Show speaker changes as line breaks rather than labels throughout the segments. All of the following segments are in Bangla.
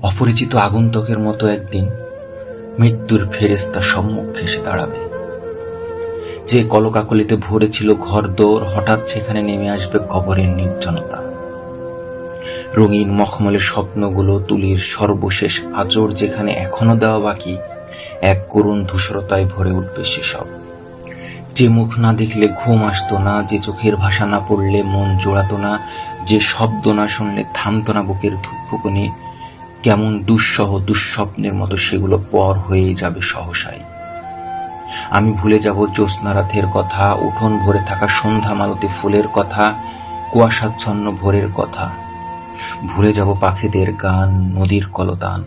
অপরিচিত আগন্তুকের মতো একদিন মৃত্যুর ফেরেশতা সম্মুখে এসে দাঁড়াবে। যে কলকাকলিতে ভরে ছিল ঘরদোর, হঠাৎ সেখানে নেমে আসবে কবরের নির্জনতা। রঙিন মখমলের স্বপ্নগুলো, তুলির সর্বশেষ আঁচড় যেখানে এখনো দেওয়া বাকি, এক করুণ ধূসরতায় ভরে উঠবে সেসব। যে মুখ না দেখলে ঘুম আসতো না, যে চোখের ভাষা না পড়লে মন জোড়াতো না, যে শব্দ না শুনলে থামতো না বুকের ধুকপুকুনি, কেমন দুঃসহ দুঃস্বপ্নের মতো সেগুলো পর হয়েই যাবে সহসাই। আমি ভুলে যাব জ্যোৎস্না রাতের কথা, উঠোন ভরে থাকা সন্ধ্যা মালতী ফুলের কথা, কুয়াশাচ্ছন্ন ভোরের কথা। ভুলে যাব পাখিদের গান, নদীর কলতান।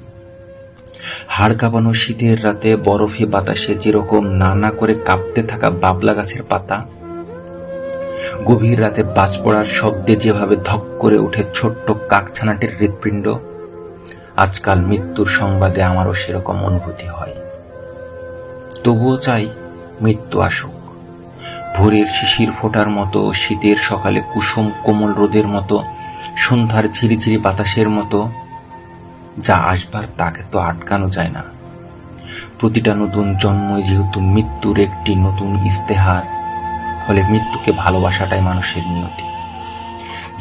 হাড় কাঁপানো শীতের রাতে বরফে বাতাসে যেরকম নানা করে কাঁপতে থাকা বাবলা গাছের পাতা, গভীর রাতে বাজ পড়ার শব্দে যেভাবে ধক করে ওঠে ছোট্ট কাকছানাটির হৃৎপিণ্ড, আজকাল মৃত্যুর সংবাদে আমারও সেরকম অনুভূতি হয়। তবুও চাই মৃত্যু আসুক, ভোরের শিশির ফোটার মতো, শীতের সকালে কুসুম কোমল রোদের মতো, সন্ধ্যার ঝিরিঝিরি বাতাসের মতো। যা আসবার তাকে তো আটকানো যায় না। প্রতিটা নতুন জন্মই যেহেতু মৃত্যুর একটি নতুন ইস্তেহার, ফলে মৃত্যুকে ভালোবাসাটাই মানুষের নিয়তি।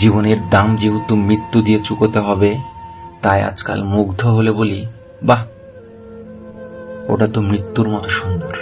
জীবনের দাম যেহেতু মৃত্যু দিয়ে চুকোতে হবে, তাই আজকাল মুগ্ধ হলে বলি, বাহ, ওটা তো মৃত্যুর মতো সুন্দর।